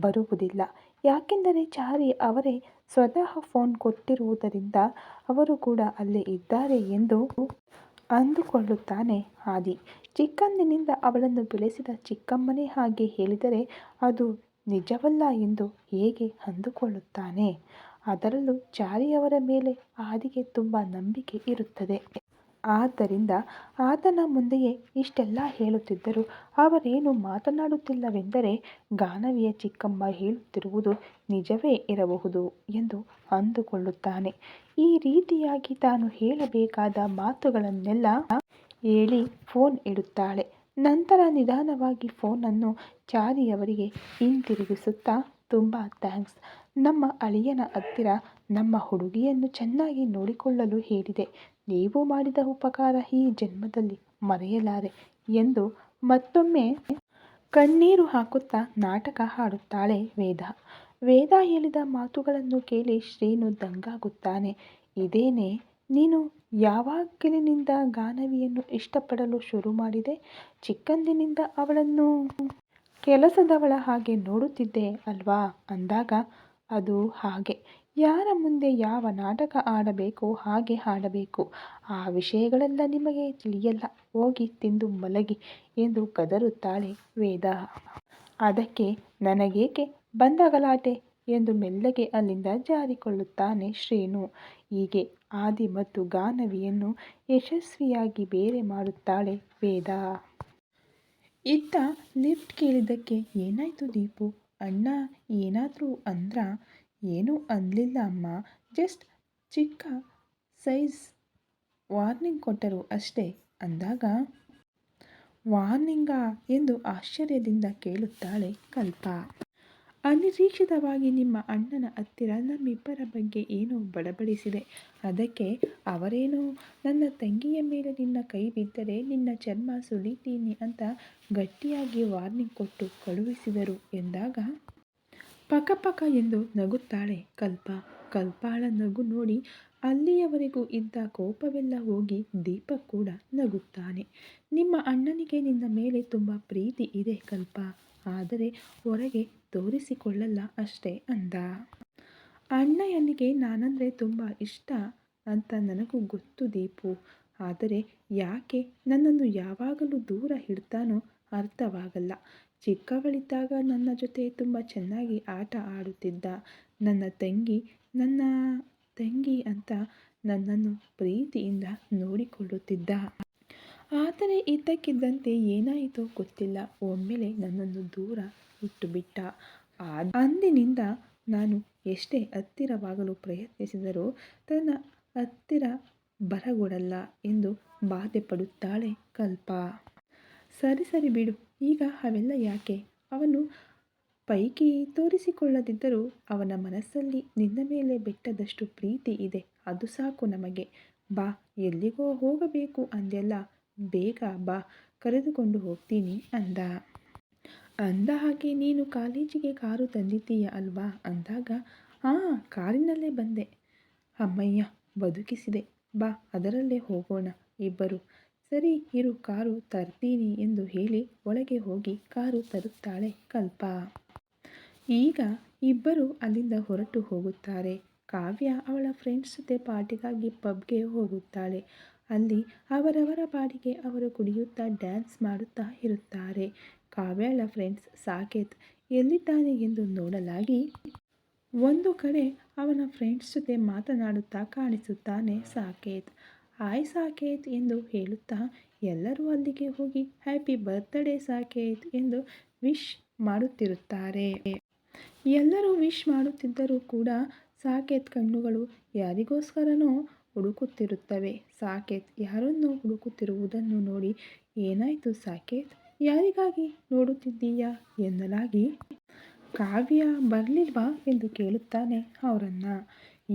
ಬರುವುದಿಲ್ಲ. ಯಾಕೆಂದರೆ ಚಾರಿ ಅವರೇ ಸ್ವತಃ ಫೋನ್ ಕೊಟ್ಟಿರುವುದರಿಂದ ಅವರು ಕೂಡ ಅಲ್ಲೇ ಇದ್ದಾರೆ ಎಂದು ಅಂದುಕೊಳ್ಳುತ್ತಾನೆ ಆದಿ. ಚಿಕ್ಕಂದಿನಿಂದ ಅವಳನ್ನು ಬೆಳೆಸಿದ ಚಿಕ್ಕಮ್ಮನೇ ಹಾಗೆ ಹೇಳಿದರೆ ಅದು ನಿಜವಲ್ಲ ಎಂದು ಹೇಗೆ ಅಂದುಕೊಳ್ಳುತ್ತಾನೆ. ಅದರಲ್ಲೂ ಚಾರಿಯವರ ಮೇಲೆ ಆದಿಗೆ ತುಂಬ ನಂಬಿಕೆ ಇರುತ್ತದೆ. ಆದ್ದರಿಂದ ಆತನ ಮುಂದೆಯೇ ಇಷ್ಟೆಲ್ಲ ಹೇಳುತ್ತಿದ್ದರೂ ಅವರೇನು ಮಾತನಾಡುತ್ತಿಲ್ಲವೆಂದರೆ ಗಾನವಿಯ ಚಿಕ್ಕಮ್ಮ ಹೇಳುತ್ತಿರುವುದು ನಿಜವೇ ಇರಬಹುದು ಎಂದು ಅಂದುಕೊಳ್ಳುತ್ತಾನೆ. ಈ ರೀತಿಯಾಗಿ ತಾನು ಹೇಳಬೇಕಾದ ಮಾತುಗಳನ್ನೆಲ್ಲ ಹೇಳಿ ಫೋನ್ ಇಡುತ್ತಾಳೆ. ನಂತರ ನಿಧಾನವಾಗಿ ಫೋನನ್ನು ಚಾರಿಯವರಿಗೆ ಹಿಂತಿರುಗಿಸುತ್ತಾ, ತುಂಬ ಥ್ಯಾಂಕ್ಸ್, ನಮ್ಮ ಅಳಿಯನ ಹತ್ತಿರ ನಮ್ಮ ಹುಡುಗಿಯನ್ನು ಚೆನ್ನಾಗಿ ನೋಡಿಕೊಳ್ಳಲು ಹೇಳಿದೆ. ನೀವು ಮಾಡಿದ ಉಪಕಾರ ಈ ಜನ್ಮದಲ್ಲಿ ಮರೆಯಲಾರೆ ಎಂದು ಮತ್ತೊಮ್ಮೆ ಕಣ್ಣೀರು ಹಾಕುತ್ತಾ ನಾಟಕ ಆಡುತ್ತಾಳೆ ವೇದ. ವೇದ ಹೇಳಿದ ಮಾತುಗಳನ್ನು ಕೇಳಿ ಶ್ರೀನು ದಂಗಾಗುತ್ತಾನೆ. ಇದೇನೇ, ನೀನು ಯಾವಾಗಲಿನಿಂದ ಗಾನವಿಯನ್ನು ಇಷ್ಟಪಡಲು ಶುರು ಮಾಡಿದೆ? ಚಿಕ್ಕಂದಿನಿಂದ ಅವಳನ್ನು ಕೆಲಸದವಳ ಹಾಗೆ ನೋಡುತ್ತಿದ್ದೆ ಅಲ್ವಾ ಅಂದಾಗ, ಅದು ಹಾಗೆ, ಯಾರ ಮುಂದೆ ಯಾವ ನಾಟಕ ಆಡಬೇಕೋ ಹಾಗೆ ಆಡಬೇಕು. ಆ ವಿಷಯಗಳೆಲ್ಲ ನಿಮಗೆ ತಿಳಿಯಲ್ಲ, ಹೋಗಿ ತಿಂದು ಮಲಗಿ ಎಂದು ಗದರುತ್ತಾಳೆ ವೇದ. ಅದಕ್ಕೆ ನನಗೇಕೆ ಬಂದ ಗಲಾಟೆ ಎಂದು ಮೆಲ್ಲಗೆ ಅಲ್ಲಿಂದ ಜಾರಿಕೊಳ್ಳುತ್ತಾನೆ ಶ್ರೀನು. ಹೀಗೆ ಆದಿ ಮತ್ತು ಗಾನವಿಯನ್ನು ಯಶಸ್ವಿಯಾಗಿ ಬೇರೆ ಮಾಡುತ್ತಾಳೆ ವೇದ. ಇತ್ತ ಲಿಫ್ಟ್ ಕೇಳಿದ್ದಕ್ಕೆ ಏನಾಯ್ತು ದೀಪು, ಅಣ್ಣ ಏನಾದರೂ ಅಂದ್ರಾ? ಏನೂ ಅನ್ಲಿಲ್ಲ ಅಮ್ಮ, ಜಸ್ಟ್ ಚಿಕ್ಕ ಸೈಜ್ ವಾರ್ನಿಂಗ್ ಕೊಟ್ಟರು ಅಷ್ಟೇ ಅಂದಾಗ, ವಾರ್ನಿಂಗಾ ಎಂದು ಆಶ್ಚರ್ಯದಿಂದ ಕೇಳುತ್ತಾಳೆ ಕಲ್ಪ. ಅನಿರೀಕ್ಷಿತವಾಗಿ ನಿಮ್ಮ ಅಣ್ಣನ ಹತ್ತಿರ ನಮ್ಮಿಬ್ಬರ ಬಗ್ಗೆ ಏನೋ ಬಡಬಡಿಸಿದೆ. ಅದಕ್ಕೆ ಅವರೇನೋ ನನ್ನ ತಂಗಿಯ ಮೇಲೆ ನಿನ್ನ ಕೈ ಬಿದ್ದರೆ ನಿನ್ನ ಚರ್ಮ ಸುಲಿತೀನಿ ಅಂತ ಗಟ್ಟಿಯಾಗಿ ವಾರ್ನಿಂಗ್ ಕೊಟ್ಟು ಕಳುಹಿಸಿದರು ಎಂದಾಗ, ಪಕಪಕ ಎಂದು ನಗುತ್ತಾಳೆ ಕಲ್ಪ. ಕಲ್ಪಾಳ ನಗು ನೋಡಿ ಅಲ್ಲಿಯವರೆಗೂ ಇದ್ದ ಕೋಪವೆಲ್ಲ ಹೋಗಿ ದೀಪಕ್ ಕೂಡ ನಗುತ್ತಾನೆ. ನಿಮ್ಮ ಅಣ್ಣನಿಗೆ ನಿನ್ನ ಮೇಲೆ ತುಂಬ ಪ್ರೀತಿ ಇದೆ ಕಲ್ಪ, ಆದರೆ ಹೊರಗೆ ತೋರಿಸಿಕೊಳ್ಳಲ್ಲ ಅಷ್ಟೇ ಅಂದ. ಅಣ್ಣಯ್ಯನಿಗೆ ನಾನಂದರೆ ತುಂಬ ಇಷ್ಟ ಅಂತ ನನಗೂ ಗೊತ್ತು ದೀಪು, ಆದರೆ ಯಾಕೆ ನನ್ನನ್ನು ಯಾವಾಗಲೂ ದೂರ ಇಡ್ತಾನೋ ಅರ್ಥವಾಗಲ್ಲ. ಚಿಕ್ಕವಳಿದ್ದಾಗ ನನ್ನ ಜೊತೆ ತುಂಬ ಚೆನ್ನಾಗಿ ಆಟ ಆಡುತ್ತಿದ್ದ. ನನ್ನ ತಂಗಿ ಅಂತ ನನ್ನನ್ನು ಪ್ರೀತಿಯಿಂದ ನೋಡಿಕೊಳ್ಳುತ್ತಿದ್ದ. ಆದರೆ ಇದ್ದಕ್ಕಿದ್ದಂತೆ ಏನಾಯಿತೋ ಗೊತ್ತಿಲ್ಲ, ಒಮ್ಮೆಲೆ ನನ್ನನ್ನು ದೂರ ಇಟ್ಟುಬಿಟ್ಟ. ಅಂದಿನಿಂದ ನಾನು ಎಷ್ಟೇ ಹತ್ತಿರವಾಗಲು ಪ್ರಯತ್ನಿಸಿದರೂ ತನ್ನ ಹತ್ತಿರ ಬರಗೊಡಲ್ಲ ಎಂದು ಬಾಧೆ ಪಡುತ್ತಾಳೆ ಕಲ್ಪ. ಸರಿ ಬಿಡು, ಈಗ ಅವೆಲ್ಲ ಯಾಕೆ? ಅವನು ಪೈಕಿ ತೋರಿಸಿಕೊಳ್ಳದಿದ್ದರೂ ಅವನ ಮನಸ್ಸಲ್ಲಿ ನಿನ್ನ ಮೇಲೆ ಬೆಟ್ಟದಷ್ಟು ಪ್ರೀತಿ ಇದೆ, ಅದು ಸಾಕು ನಮಗೆ. ಬಾ, ಎಲ್ಲಿಗೋ ಹೋಗಬೇಕು ಅಂದ್ಯಲ್ಲ, ಬೇಗ ಬಾ, ಕರೆದುಕೊಂಡು ಹೋಗ್ತೀನಿ ಅಂದ ಹಾಗೆ ನೀನು ಕಾಲೇಜಿಗೆ ಕಾರು ತಂದಿದ್ದೀಯ ಅಲ್ವಾ ಅಂದಾಗ, ಹಾಂ ಕಾರಿನಲ್ಲೇ ಬಂದೆ. ಅಮ್ಮಯ್ಯ ಬದುಕಿಸಿದೆ, ಬಾ ಅದರಲ್ಲೇ ಹೋಗೋಣ ಇಬ್ಬರು. ಸರಿ ಇರು, ಕಾರು ತರ್ತೀನಿ ಎಂದು ಹೇಳಿ ಒಳಗೆ ಹೋಗಿ ಕಾರು ತರುತ್ತಾಳೆ ಕಲ್ಪ. ಈಗ ಇಬ್ಬರು ಅಲ್ಲಿಂದ ಹೊರಟು ಹೋಗುತ್ತಾರೆ. ಕಾವ್ಯ ಅವಳ ಫ್ರೆಂಡ್ಸ್ ಜೊತೆ ಪಾರ್ಟಿಗಾಗಿ ಪಬ್ಗೆ ಹೋಗುತ್ತಾಳೆ. ಅಲ್ಲಿ ಅವರವರ ಪಾಡಿಗೆ ಅವರು ಕುಡಿಯುತ್ತಾ ಡ್ಯಾನ್ಸ್ ಮಾಡುತ್ತಾ ಇರುತ್ತಾರೆ. ಕಾವ್ಯಳ ಫ್ರೆಂಡ್ಸ್ ಸಾಕೇತ್ ಎಲ್ಲಿದ್ದಾನೆ ಎಂದು ನೋಡಲಾಗಿ ಒಂದು ಕಡೆ ಅವನ ಫ್ರೆಂಡ್ಸ್ ಜೊತೆ ಮಾತನಾಡುತ್ತಾ ಕಾಣಿಸುತ್ತಾನೆ ಸಾಕೇತ್. ಹಾಯ್ ಸಾಕೇತ್ ಎಂದು ಹೇಳುತ್ತಾ ಎಲ್ಲರೂ ಅಲ್ಲಿಗೆ ಹೋಗಿ ಹ್ಯಾಪಿ ಬರ್ತ್ಡೇ ಸಾಕೇತ್ ಎಂದು ವಿಶ್ ಮಾಡುತ್ತಿರುತ್ತಾರೆ. ಎಲ್ಲರೂ ವಿಶ್ ಮಾಡುತ್ತಿದ್ದರೂ ಕೂಡ ಸಾಕೇತ್ ಕಣ್ಣುಗಳು ಯಾರಿಗೋಸ್ಕರನೋ ಹುಡುಕುತ್ತಿರುತ್ತವೆ. ಸಾಕೇತ್ ಯಾರನ್ನೋ ಹುಡುಕುತ್ತಿರುವುದನ್ನು ನೋಡಿ, ಏನಾಯ್ತು ಸಾಕೇತ್, ಯಾರಿಗಾಗಿ ನೋಡುತ್ತಿದ್ದೀಯಾ ಎನ್ನಲಾಗಿ, ಕಾವ್ಯ ಬರಲಿಲ್ವಾ ಎಂದು ಕೇಳುತ್ತಾನೆ ಅವರನ್ನ.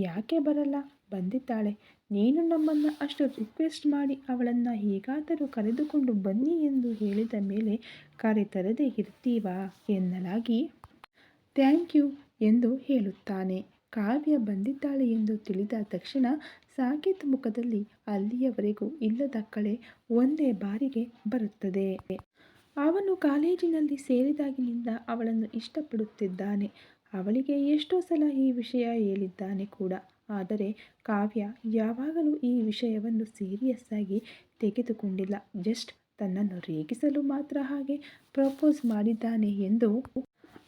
ಯಾಕೆ ಬರಲ್ಲ, ಬಂದಿದ್ದಾಳೆ, ನೀನು ನಮ್ಮನ್ನು ಅಷ್ಟು ರಿಕ್ವೆಸ್ಟ್ ಮಾಡಿ ಅವಳನ್ನು ಹೇಗಾದರೂ ಕರೆದುಕೊಂಡು ಬನ್ನಿ ಎಂದು ಹೇಳಿದ ಮೇಲೆ ಕರೆತರದೇ ಇರ್ತೀವಾ ಎನ್ನಲಾಗಿ ಥ್ಯಾಂಕ್ ಯು ಎಂದು ಹೇಳುತ್ತಾನೆ. ಕಾವ್ಯ ಬಂದಿದ್ದಾಳೆ ಎಂದು ತಿಳಿದ ತಕ್ಷಣ ಸಾಕೇತ್ ಮುಖದಲ್ಲಿ ಅಲ್ಲಿಯವರೆಗೂ ಇಲ್ಲದ ಕಳೆ ಒಂದೇ ಬಾರಿಗೆ ಬರುತ್ತದೆ. ಅವನು ಕಾಲೇಜಿನಲ್ಲಿ ಸೇರಿದಾಗಿನಿಂದ ಅವಳನ್ನು ಇಷ್ಟಪಡುತ್ತಿದ್ದಾನೆ. ಅವಳಿಗೆ ಎಷ್ಟೋ ಸಲ ಈ ವಿಷಯ ಹೇಳಿದ್ದಾನೆ ಕೂಡ. ಆದರೆ ಕಾವ್ಯ ಯಾವಾಗಲೂ ಈ ವಿಷಯವನ್ನು ಸೀರಿಯಸ್ ಆಗಿ ತೆಗೆದುಕೊಂಡಿಲ್ಲ. ಜಸ್ಟ್ ತನ್ನನ್ನು ರೇಗಿಸಲು ಮಾತ್ರ ಹಾಗೆ ಪ್ರಪೋಸ್ ಮಾಡಿದ್ದಾನೆ ಎಂದು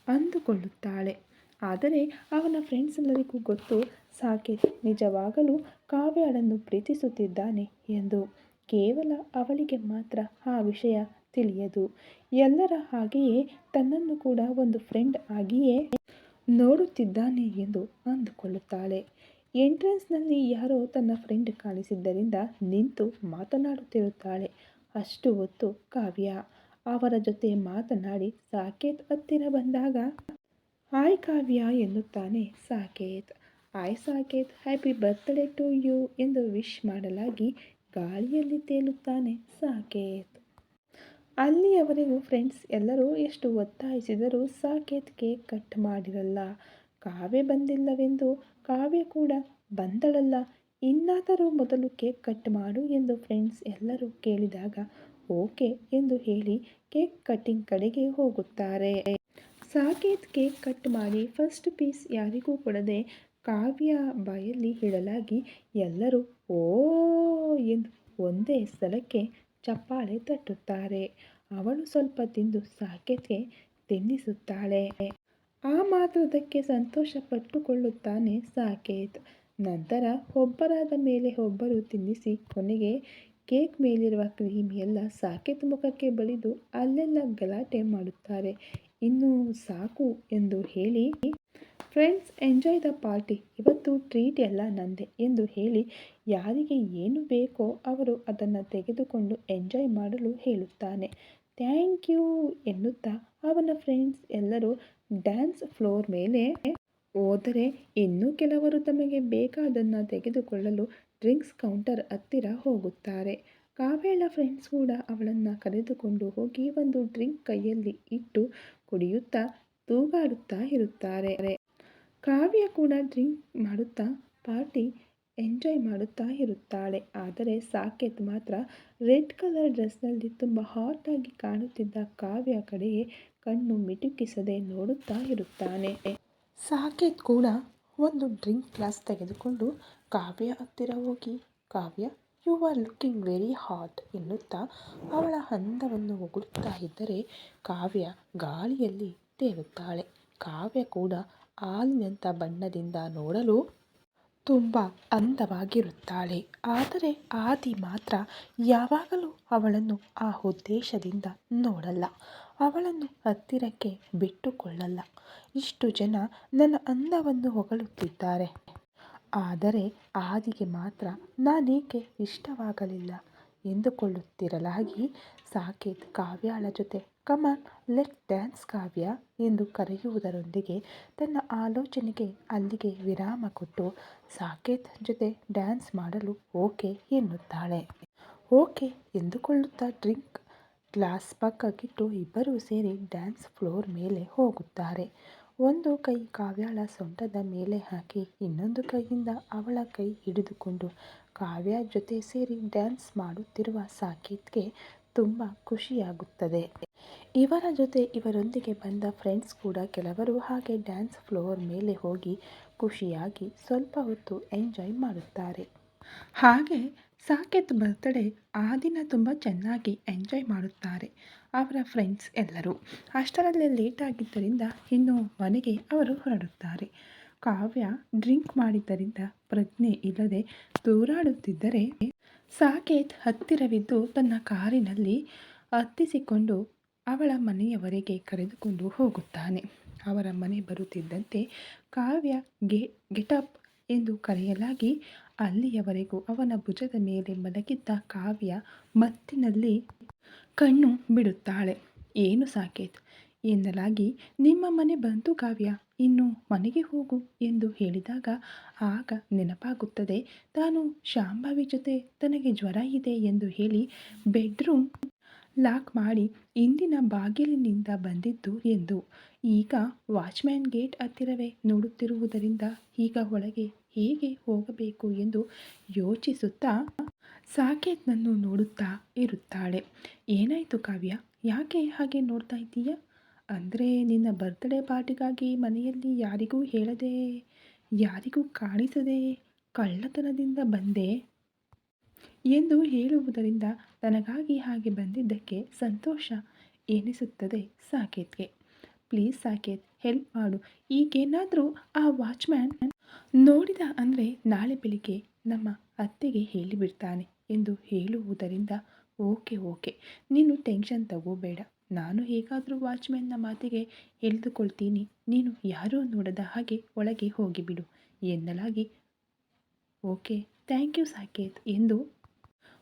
ಅಂದುಕೊಳ್ಳುತ್ತಾಳೆ. ಆದರೆ ಅವನ ಫ್ರೆಂಡ್ಸ್ ಎಲ್ಲರಿಗೂ ಗೊತ್ತು ಸಾಕೇತ್ ನಿಜವಾಗಲೂ ಕಾವ್ಯಳನ್ನು ಪ್ರೀತಿಸುತ್ತಿದ್ದಾನೆ ಎಂದು. ಕೇವಲ ಅವಳಿಗೆ ಮಾತ್ರ ಆ ವಿಷಯ ತಿಳಿಯದು. ಎಲ್ಲರ ಹಾಗೆಯೇ ತನ್ನನ್ನು ಕೂಡ ಒಂದು ಫ್ರೆಂಡ್ ಆಗಿಯೇ ನೋಡುತ್ತಿದ್ದಾನೆ ಎಂದು ಅಂದುಕೊಳ್ಳುತ್ತಾಳೆ. ಎಂಟ್ರೆನ್ಸ್ನಲ್ಲಿ ಯಾರೋ ತನ್ನ ಫ್ರೆಂಡ್ ಕಾಣಿಸಿದ್ದರಿಂದ ನಿಂತು ಮಾತನಾಡುತ್ತಿರುತ್ತಾಳೆ. ಅಷ್ಟು ಹೊತ್ತು ಕಾವ್ಯ ಅವರ ಜೊತೆ ಮಾತನಾಡಿ ಸಾಕೇತ್ ಹತ್ತಿರ ಬಂದಾಗ ಹಾಯ್ ಕಾವ್ಯ ಎನ್ನುತ್ತಾನೆ Saketh. Hi Saketh, happy birthday to you ಎಂದು ವಿಶ್ ಮಾಡಲಾಗಿ ಗಾಳಿಯಲ್ಲಿ ತೇಲುತ್ತಾನೆ ಸಾಕೇತ್. ಅಲ್ಲಿಯವರೆಗೂ ಫ್ರೆಂಡ್ಸ್ ಎಲ್ಲರೂ ಎಷ್ಟು ಒತ್ತಾಯಿಸಿದರೂ ಸಾಕೇತ್ ಕೇಕ್ ಕಟ್ ಮಾಡಿರಲ್ಲ. ಕಾವ್ಯ ಬಂದಿಲ್ಲವೆಂದು ಕಾವ್ಯ ಕೂಡ ಬಂದಳಲ್ಲ, ಇನ್ನಾದರೂ ಮೊದಲು ಕೇಕ್ ಕಟ್ ಮಾಡು ಎಂದು ಫ್ರೆಂಡ್ಸ್ ಎಲ್ಲರೂ ಕೇಳಿದಾಗ ಓಕೆ ಎಂದು ಹೇಳಿ ಕೇಕ್ ಕಟ್ಟಿಂಗ್ ಕಡೆಗೆ ಹೋಗುತ್ತಾರೆ. ಸಾಕೇತ್ ಕೇಕ್ ಕಟ್ ಮಾಡಿ ಫಸ್ಟ್ ಪೀಸ್ ಯಾರಿಗೂ ಕೊಡದೆ ಕಾವ್ಯ ಬಾಯಲ್ಲಿ ಇಡಲಾಗಿ ಎಲ್ಲರೂ ಓ ಎಂದು ಒಂದೇ ಸಲಕ್ಕೆ ಚಪ್ಪಾಳೆ ತಟ್ಟುತ್ತಾರೆ. ಅವಳು ಸ್ವಲ್ಪ ತಿಂದು ಸಾಕೇತ್ಗೆ ತಿನ್ನಿಸುತ್ತಾಳೆ. ಆ ಮಾತ್ರದಕ್ಕೆ ಸಂತೋಷ ಪಟ್ಟುಕೊಳ್ಳುತ್ತಾನೆ ಸಾಕೇತ್. ನಂತರ ಒಬ್ಬರಾದ ಮೇಲೆ ಒಬ್ಬರು ತಿನ್ನಿಸಿ ಕೊನೆಗೆ ಕೇಕ್ ಮೇಲಿರುವ ಕ್ರೀಮ್ ಎಲ್ಲ ಸಾಕೇತ್ ಮುಖಕ್ಕೆ ಬಳಿದು ಅಲ್ಲೆಲ್ಲ ಗಲಾಟೆ ಮಾಡುತ್ತಾರೆ. ಇನ್ನು ಸಾಕು ಎಂದು ಹೇಳಿ ಫ್ರೆಂಡ್ಸ್ ಎಂಜಾಯ್ ದ ಪಾರ್ಟಿ, ಇವತ್ತು ಟ್ರೀಟ್ ಎಲ್ಲ ನಂದೆ ಎಂದು ಹೇಳಿ ಯಾರಿಗೆ ಏನು ಬೇಕೋ ಅವರು ಅದನ್ನು ತೆಗೆದುಕೊಂಡು ಎಂಜಾಯ್ ಮಾಡಲು ಹೇಳುತ್ತಾನೆ. ಥ್ಯಾಂಕ್ ಯು ಎನ್ನುತ್ತಾ ಅವನ ಫ್ರೆಂಡ್ಸ್ ಎಲ್ಲರೂ ಡ್ಯಾನ್ಸ್ ಫ್ಲೋರ್ ಮೇಲೆ ಹೋದರೆ ಇನ್ನೂ ಕೆಲವರು ತಮಗೆ ಬೇಕಾದನ್ನು ತೆಗೆದುಕೊಳ್ಳಲು ಡ್ರಿಂಕ್ಸ್ ಕೌಂಟರ್ ಹತ್ತಿರ ಹೋಗುತ್ತಾರೆ. ಕಾವ್ಯಳ ಫ್ರೆಂಡ್ಸ್ ಕೂಡ ಅವಳನ್ನು ಕರೆದುಕೊಂಡು ಹೋಗಿ ಒಂದು ಡ್ರಿಂಕ್ ಕೈಯಲ್ಲಿ ಇಟ್ಟು ಕುಡಿಯುತ್ತಾ ತೂಗಾಡುತ್ತಾ ಇರುತ್ತಾರೆ. ಕಾವ್ಯ ಕೂಡ ಡ್ರಿಂಕ್ ಮಾಡುತ್ತಾ ಪಾರ್ಟಿ ಎಂಜಾಯ್ ಮಾಡುತ್ತಾ ಇರುತ್ತಾಳೆ. ಆದರೆ ಸಾಕೇತ್ ಮಾತ್ರ ರೆಡ್ ಕಲರ್ ಡ್ರೆಸ್ನಲ್ಲಿ ತುಂಬ ಹಾಟ್ ಆಗಿ ಕಾಣುತ್ತಿದ್ದ ಕಾವ್ಯ ಕಡೆಗೆ ಕಣ್ಣು ಮಿಟುಕಿಸದೆ ನೋಡುತ್ತಾ ಇರುತ್ತಾನೆ. ಸಾಕೇತ್ ಕೂಡ ಒಂದು ಡ್ರಿಂಕ್ ಗ್ಲಾಸ್ ತೆಗೆದುಕೊಂಡು ಕಾವ್ಯ ಹತ್ತಿರ ಹೋಗಿ Kavya you are looking very hot ಎನ್ನುತ್ತಾ ಅವಳ ಅಂದವನ್ನು ಹೊಗಳುತ್ತಾ ಇದ್ದರೆ ಕಾವ್ಯ ಗಾಳಿಯಲ್ಲಿ ತೇಲುತ್ತಾಳೆ. ಕಾವ್ಯ ಕೂಡ ಹಾಲಿನಂಥ ಬಣ್ಣದಿಂದ ನೋಡಲು ತುಂಬ ಅಂದವಾಗಿರುತ್ತಾಳೆ. ಆದರೆ ಆದಿ ಮಾತ್ರ ಯಾವಾಗಲೂ ಅವಳನ್ನು ಆ ಉದ್ದೇಶದಿಂದ ನೋಡಲ್ಲ, ಅವಳನ್ನು ಹತ್ತಿರಕ್ಕೆ ಬಿಟ್ಟುಕೊಳ್ಳಲ್ಲ. ಇಷ್ಟು ಜನ ನನ್ನ ಅಂದವನ್ನು ಹೊಗಳುತ್ತಿದ್ದಾರೆ, ಆದರೆ ಆದಿಗೆ ಮಾತ್ರ ನಾನೇಕೆ ಇಷ್ಟವಾಗಲಿಲ್ಲ ಎಂದುಕೊಳ್ಳುತ್ತಿರಲಾಗಿ ಸಾಕೇತ್ ಕಾವ್ಯಳ ಜೊತೆ ಕಮಾನ್ ಲೆಟ್ ಡ್ಯಾನ್ಸ್ ಕಾವ್ಯ ಎಂದು ಕರೆಯುವುದರೊಂದಿಗೆ ತನ್ನ ಆಲೋಚನೆಗೆ ಅಲ್ಲಿಗೆ ವಿರಾಮ ಕೊಟ್ಟು ಸಾಕೇತ್ ಜೊತೆ ಡ್ಯಾನ್ಸ್ ಮಾಡಲು ಓಕೆ ಎನ್ನುತ್ತಾಳೆ. ಓಕೆ ಎಂದುಕೊಳ್ಳುತ್ತಾ ಡ್ರಿಂಕ್ ಗ್ಲಾಸ್ ಪಕ್ಕಕ್ಕಿಟ್ಟು ಇಬ್ಬರೂ ಸೇರಿ ಡ್ಯಾನ್ಸ್ ಫ್ಲೋರ್ ಮೇಲೆ ಹೋಗುತ್ತಾರೆ. ಒಂದು ಕೈ ಕಾವ್ಯಳ ಸೊಂಟದ ಮೇಲೆ ಹಾಕಿ ಇನ್ನೊಂದು ಕೈಯಿಂದ ಅವಳ ಕೈ ಹಿಡಿದುಕೊಂಡು ಕಾವ್ಯ ಜೊತೆ ಸೇರಿ ಡ್ಯಾನ್ಸ್ ಮಾಡುತ್ತಿರುವ ಸಾಕೇತ್ಗೆ ತುಂಬ ಖುಷಿಯಾಗುತ್ತದೆ. ಇವರ ಜೊತೆ ಇವರೊಂದಿಗೆ ಬಂದ ಫ್ರೆಂಡ್ಸ್ ಕೂಡ ಕೆಲವರು ಹಾಗೆ ಡ್ಯಾನ್ಸ್ ಫ್ಲೋರ್ ಮೇಲೆ ಹೋಗಿ ಖುಷಿಯಾಗಿ ಸ್ವಲ್ಪ ಹೊತ್ತು ಎಂಜಾಯ್ ಮಾಡುತ್ತಾರೆ. ಹಾಗೆ ಸಾಕೇತ್ ಬರ್ತ್ಡೇ ಆ ದಿನ ತುಂಬ ಚೆನ್ನಾಗಿ ಎಂಜಾಯ್ ಮಾಡುತ್ತಾರೆ ಅವರ ಫ್ರೆಂಡ್ಸ್ ಎಲ್ಲರೂ. ಅಷ್ಟರಲ್ಲೇ ಲೇಟ್ ಆಗಿದ್ದರಿಂದ ಇನ್ನು ಮನೆಗೆ ಅವರು ಹೊರಡುತ್ತಾರೆ. ಕಾವ್ಯ ಡ್ರಿಂಕ್ ಮಾಡಿದ್ದರಿಂದ ಪ್ರಜ್ಞೆ ಇಲ್ಲದೆ ತೂರಾಡುತ್ತಿದ್ದರೆ ಸಾಕೇತ್ ಹತ್ತಿರವಿದ್ದು ತನ್ನ ಕಾರಿನಲ್ಲಿ ಹತ್ತಿಸಿಕೊಂಡು ಅವಳ ಮನೆಯವರೆಗೆ ಕರೆದುಕೊಂಡು ಹೋಗುತ್ತಾನೆ. ಅವರ ಮನೆ ಬರುತ್ತಿದ್ದಂತೆ ಕಾವ್ಯ ಗೆಟಪ್ ಎಂದು ಕರೆಯಲಾಗಿ ಅಲ್ಲಿಯವರೆಗೂ ಅವನ ಭುಜದ ಮೇಲೆ ಮಲಗಿದ್ದ ಕಾವ್ಯ ಮತ್ತಿನಲ್ಲಿ ಕಣ್ಣು ಬಿಡುತ್ತಾಳೆ. ಏನು ಸಾಕೇತ್ ಎನ್ನಲಾಗಿ ನಿಮ್ಮ ಮನೆ ಬಂತು ಕಾವ್ಯ ಇನ್ನು ಮನೆಗೆ ಹೋಗು ಎಂದು ಹೇಳಿದಾಗ ಆಗ ನೆನಪಾಗುತ್ತದೆ ತಾನು ಶಾಂಭವಿ ಜೊತೆ ತನಗೆ ಜ್ವರ ಇದೆ ಎಂದು ಹೇಳಿ ಬೆಡ್ರೂಮ್ ಲಾಕ್ ಮಾಡಿ ಇಂದಿನ ಬಾಗಿಲಿನಿಂದ ಬಂದಿದ್ದು ಎಂದು. ಈಗ ವಾಚ್ಮ್ಯಾನ್ ಗೇಟ್ ಹತ್ತಿರವೇ ನೋಡುತ್ತಿರುವುದರಿಂದ ಈಗ ಒಳಗೆ ಹೇಗೆ ಹೋಗಬೇಕು ಎಂದು ಯೋಚಿಸುತ್ತಾ ಸಾಕೇತ್ನನ್ನು ನೋಡುತ್ತಾ ಇರುತ್ತಾಳೆ. ಏನಾಯಿತು ಕಾವ್ಯ, ಯಾಕೆ ಹಾಗೆ ನೋಡ್ತಾ ಇದ್ದೀಯ? ಅಂದರೆ ನಿನ್ನ ಬರ್ತ್ಡೇ ಪಾರ್ಟಿಗಾಗಿ ಮನೆಯಲ್ಲಿ ಯಾರಿಗೂ ಹೇಳದೆ ಯಾರಿಗೂ ಕಾಣಿಸದೆ ಕಳ್ಳತನದಿಂದ ಬಂದೆ ಎಂದು ಹೇಳುವುದರಿಂದ ತನಗಾಗಿ ಹಾಗೆ ಬಂದಿದ್ದಕ್ಕೆ ಸಂತೋಷ ಎನಿಸುತ್ತದೆ ಸಾಕೇತ್ಗೆ. ಪ್ಲೀಸ್ ಸಾಕೇತ್, ಹೆಲ್ಪ್ ಮಾಡು. ಈಗೇನಾದರೂ ಆ ವಾಚ್ಮ್ಯಾನ್ ನೋಡಿದ ಅಂದರೆ ನಾಳೆ ಬೆಳಿಗ್ಗೆ ನಮ್ಮ ಅತ್ತೆಗೆ ಹೇಳಿಬಿಡ್ತಾನೆ ಎಂದು ಹೇಳುವುದರಿಂದ ಓಕೆ ನೀನು ಟೆನ್ಷನ್ ತಗೋಬೇಡ, ನಾನು ಹೇಗಾದರೂ ವಾಚ್ಮ್ಯಾನ್ನ ಮಾತಿಗೆ ಎಳೆದುಕೊಳ್ತೀನಿ, ನೀನು ಯಾರೂ ನೋಡದ ಹಾಗೆ ಒಳಗೆ ಹೋಗಿಬಿಡು ಎನ್ನಲಾಗಿ ಓಕೆ ಥ್ಯಾಂಕ್ ಯು ಸಾಕೇತ್ ಎಂದು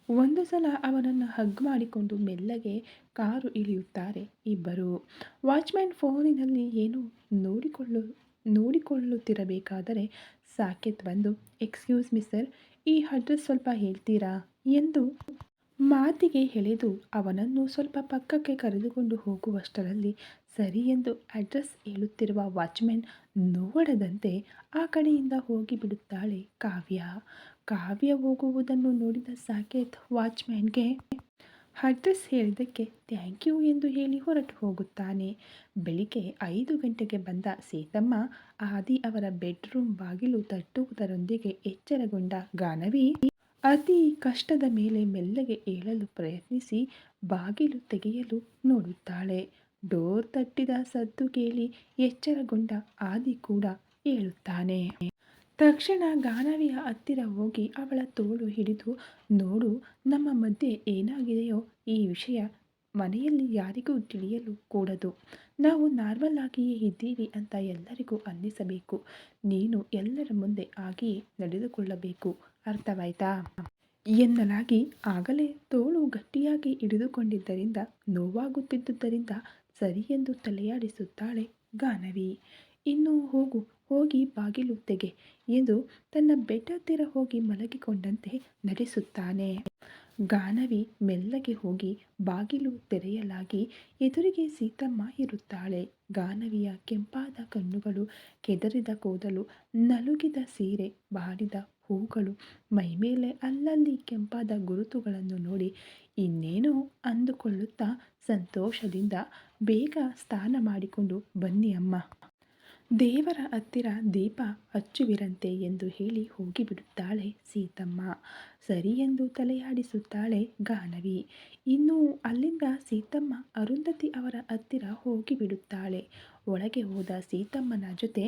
ಒಂದು ಸಲ ಅವನನ್ನು ಹಗ್ ಮಾಡಿಕೊಂಡು ಮೆಲ್ಲಗೆ ಕಾರು ಇಳಿಯುತ್ತಾರೆ ಇಬ್ಬರು. ವಾಚ್ಮ್ಯಾನ್ ಫೋನಿನಲ್ಲಿ ಏನೋ ನೋಡಿಕೊಳ್ಳುತ್ತಿರಬೇಕಾದರೆ ಸಾಕೇತ್ ಬಂದು ಎಕ್ಸ್ಕ್ಯೂಸ್ ಮಿ ಸರ್, ಈ ಅಡ್ರೆಸ್ ಸ್ವಲ್ಪ ಹೇಳ್ತೀರಾ ಎಂದು ಮಾತಿಗೆ ಎಳೆದು ಅವನನ್ನು ಸ್ವಲ್ಪ ಪಕ್ಕಕ್ಕೆ ಕರೆದುಕೊಂಡು ಹೋಗುವಷ್ಟರಲ್ಲಿ ಸರಿ ಎಂದು ಅಡ್ರೆಸ್ ಹೇಳುತ್ತಿರುವ ವಾಚ್ಮ್ಯಾನ್ ನೋಡದಂತೆ ಆ ಕಡೆಯಿಂದ ಹೋಗಿಬಿಡುತ್ತಾಳೆ ಕಾವ್ಯ. ಕಾವ್ಯ ಹೋಗುವುದನ್ನು ನೋಡಿದ ಸಾಕೇತ್ ವಾಚ್ಮ್ಯಾನ್ಗೆ ಅಡ್ರೆಸ್ ಹೇಳಿದ್ದಕ್ಕೆ ಥ್ಯಾಂಕ್ ಯು ಎಂದು ಹೇಳಿ ಹೊರಟು ಹೋಗುತ್ತಾನೆ. ಬೆಳಿಗ್ಗೆ 5 ಗಂಟೆಗೆ ಬಂದ ಸೀತಮ್ಮ ಆದಿ ಅವರ ಬೆಡ್ರೂಮ್ ಬಾಗಿಲು ತಟ್ಟುವುದರೊಂದಿಗೆ ಎಚ್ಚರಗೊಂಡ ಗಾನವಿ ಅತಿ ಕಷ್ಟದ ಮೇಲೆ ಮೆಲ್ಲಗೆ ಏಳಲು ಪ್ರಯತ್ನಿಸಿ ಬಾಗಿಲು ತೆಗೆಯಲು ನೋಡುತ್ತಾಳೆ. ಡೋರ್ ತಟ್ಟಿದ ಸದ್ದು ಕೇಳಿ ಎಚ್ಚರಗೊಂಡ ಆದಿ ಕೂಡ ಏಳುತ್ತಾನೆ. ತಕ್ಷಣ ಗಾನವಿಯ ಹತ್ತಿರ ಹೋಗಿ ಅವಳ ತೋಳು ಹಿಡಿದು, ನೋಡು, ನಮ್ಮ ಮಧ್ಯೆ ಏನಾಗಿದೆಯೋ ಈ ವಿಷಯ ಮನೆಯಲ್ಲಿ ಯಾರಿಗೂ ತಿಳಿಯಲು ಕೂಡದು. ನಾವು ನಾರ್ಮಲ್ ಆಗಿಯೇ ಇದ್ದೀವಿ ಅಂತ ಎಲ್ಲರಿಗೂ ಅನ್ನಿಸಬೇಕು. ನೀನು ಎಲ್ಲರ ಮುಂದೆ ಹಾಗೆಯೇ ನಡೆದುಕೊಳ್ಳಬೇಕು, ಅರ್ಥವಾಯ್ತಾ ಎನ್ನಲಾಗಿ ಆಗಲೇ ತೋಳು ಗಟ್ಟಿಯಾಗಿ ಹಿಡಿದುಕೊಂಡಿದ್ದರಿಂದ ನೋವಾಗುತ್ತಿದ್ದುದರಿಂದ ಸರಿ ಎಂದು ತಲೆಯಾಡಿಸುತ್ತಾಳೆ ಗಾನವಿ. ಇನ್ನು ಹೋಗಿ ಬಾಗಿಲು ತೆಗೆ ಎಂದು ತನ್ನ ಬೆಡ್ ಹತ್ತಿರ ಹೋಗಿ ಮಲಗಿಕೊಂಡಂತೆ ನಡೆಸುತ್ತಾನೆ. ಗಾನವಿ ಮೆಲ್ಲಗೆ ಹೋಗಿ ಬಾಗಿಲು ತೆರೆಯಲಾಗಿ ಎದುರಿಗೆ ಸೀತಮ್ಮ ಇರುತ್ತಾಳೆ. ಗಾನವಿಯ ಕೆಂಪಾದ ಕಣ್ಣುಗಳು, ಕೆದರಿದ ಕೂದಲು, ನಲುಗಿದ ಸೀರೆ, ಬಾಡಿದ ಹೂಗಳು, ಮೈಮೇಲೆ ಅಲ್ಲಲ್ಲಿ ಕೆಂಪಾದ ಗುರುತುಗಳನ್ನು ನೋಡಿ ಇನ್ನೇನೋ ಅಂದುಕೊಳ್ಳುತ್ತಾ ಸಂತೋಷದಿಂದ ಬೇಗ ಸ್ನಾನ ಮಾಡಿಕೊಂಡು ಬನ್ನಿ ಅಮ್ಮ, ದೇವರ ಹತ್ತಿರ ದೀಪ ಹಚ್ಚುವಿರಂತೆ ಎಂದು ಹೇಳಿ ಹೋಗಿಬಿಡುತ್ತಾಳೆ ಸೀತಮ್ಮ. ಸರಿ ಎಂದು ತಲೆಯಾಡಿಸುತ್ತಾಳೆ ಗಾನವಿ. ಇನ್ನು ಅಲ್ಲಿಂದ ಸೀತಮ್ಮ ಅರುಂಧತಿ ಅವರ ಹತ್ತಿರ ಹೋಗಿಬಿಡುತ್ತಾಳೆ. ಒಳಗೆ ಹೋದ ಸೀತಮ್ಮನ ಜೊತೆ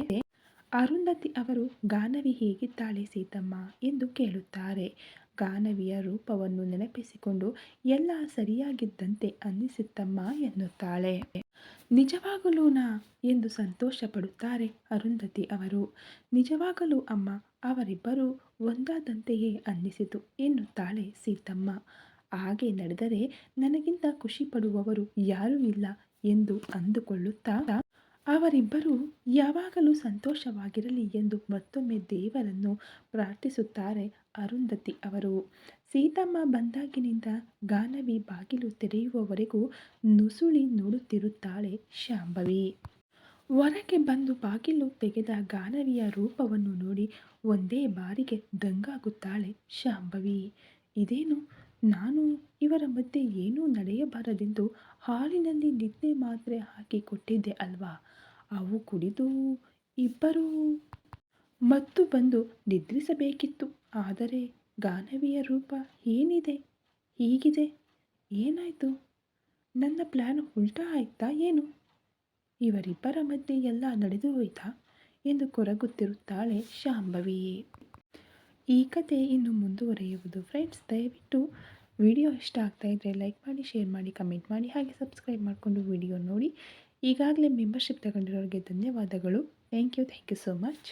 ಅರುಂಧತಿ ಅವರು ಗಾನವಿ ಹೇಗಿದ್ದಾಳೆ ಸೀತಮ್ಮ ಎಂದು ಕೇಳುತ್ತಾರೆ. ಗಾನವಿಯ ರೂಪವನ್ನು ನೆನಪಿಸಿಕೊಂಡು ಎಲ್ಲ ಸರಿಯಾಗಿದ್ದಂತೆ ಅನ್ನಿಸುತ್ತಮ್ಮ ಎನ್ನುತ್ತಾಳೆ. ನಿಜವಾಗಲೂನಾ ಎಂದು ಸಂತೋಷ ಪಡುತ್ತಾರೆ ಅರುಂಧತಿ ಅವರು. ನಿಜವಾಗಲೂ ಅಮ್ಮ, ಅವರಿಬ್ಬರೂ ಒಂದಾದಂತೆಯೇ ಅನ್ನಿಸಿತು ಎನ್ನುತ್ತಾಳೆ ಸೀತಮ್ಮ. ಹಾಗೆ ನಡೆದರೆ ನನಗಿಂತ ಖುಷಿ ಪಡುವವರು ಯಾರೂ ಇಲ್ಲ ಎಂದು ಅಂದುಕೊಳ್ಳುತ್ತಾ ಅವರಿಬ್ಬರೂ ಯಾವಾಗಲೂ ಸಂತೋಷವಾಗಿರಲಿ ಎಂದು ಮತ್ತೊಮ್ಮೆ ದೇವರನ್ನು ಪ್ರಾರ್ಥಿಸುತ್ತಾರೆ ಅರುಂಧತಿ ಅವರು. ಸೀತಮ್ಮ ಬಂದಾಗಿನಿಂದ ಗಾನವಿ ಬಾಗಿಲು ತೆರೆಯುವವರೆಗೂ ನುಸುಳಿ ನೋಡುತ್ತಿರುತ್ತಾಳೆ ಶಾಂಭವಿ. ಹೊರಗೆ ಬಂದು ಬಾಗಿಲು ತೆಗೆದ ಗಾನವಿಯ ರೂಪವನ್ನು ನೋಡಿ ಒಂದೇ ಬಾರಿಗೆ ದಂಗಾಗುತ್ತಾಳೆ ಶಾಂಭವಿ. ಇದೇನು, ನಾನು ಇವರ ಮಧ್ಯೆ ಏನೂ ನಡೆಯಬಾರದೆಂದು ಹಾಲಿನಲ್ಲಿ ನಿದ್ದೆ ಮಾತ್ರೆ ಹಾಕಿ ಕೊಟ್ಟಿದ್ದೆ ಅಲ್ವಾ, ಅವು ಕುಡಿದು ಇಬ್ಬರೂ ಮತ್ತು ಬಂದು ನಿದ್ರಿಸಬೇಕಿತ್ತು. ಆದರೆ ಗಾನವಿಯ ರೂಪ ಹೀಗಿದೆ, ಏನಾಯಿತು, ನನ್ನ ಪ್ಲ್ಯಾನ್ ಉಲ್ಟಾ ಆಯ್ತಾ ಏನು, ಇವರಿಬ್ಬರ ಮಧ್ಯೆ ಎಲ್ಲ ನಡೆದು ಹೋಯ್ತಾ ಎಂದು ಕೊರಗುತ್ತಿರುತ್ತಾಳೆ ಶಾಂಭವಿ. ಈ ಕತೆ ಇನ್ನು ಮುಂದುವರಿಯುವುದು ಫ್ರೆಂಡ್ಸ್. ದಯವಿಟ್ಟು ವಿಡಿಯೋ ಇಷ್ಟ ಆಗ್ತಾ ಇದ್ದರೆ ಲೈಕ್ ಮಾಡಿ, ಶೇರ್ ಮಾಡಿ, ಕಮೆಂಟ್ ಮಾಡಿ, ಹಾಗೆ ಸಬ್ಸ್ಕ್ರೈಬ್ ಮಾಡಿಕೊಂಡು ವಿಡಿಯೋ ನೋಡಿ. ಈಗಾಗಲೇ ಮೆಂಬರ್ಶಿಪ್ ತಗೊಂಡಿರೋರಿಗೆ ಧನ್ಯವಾದಗಳು. Thank you so much.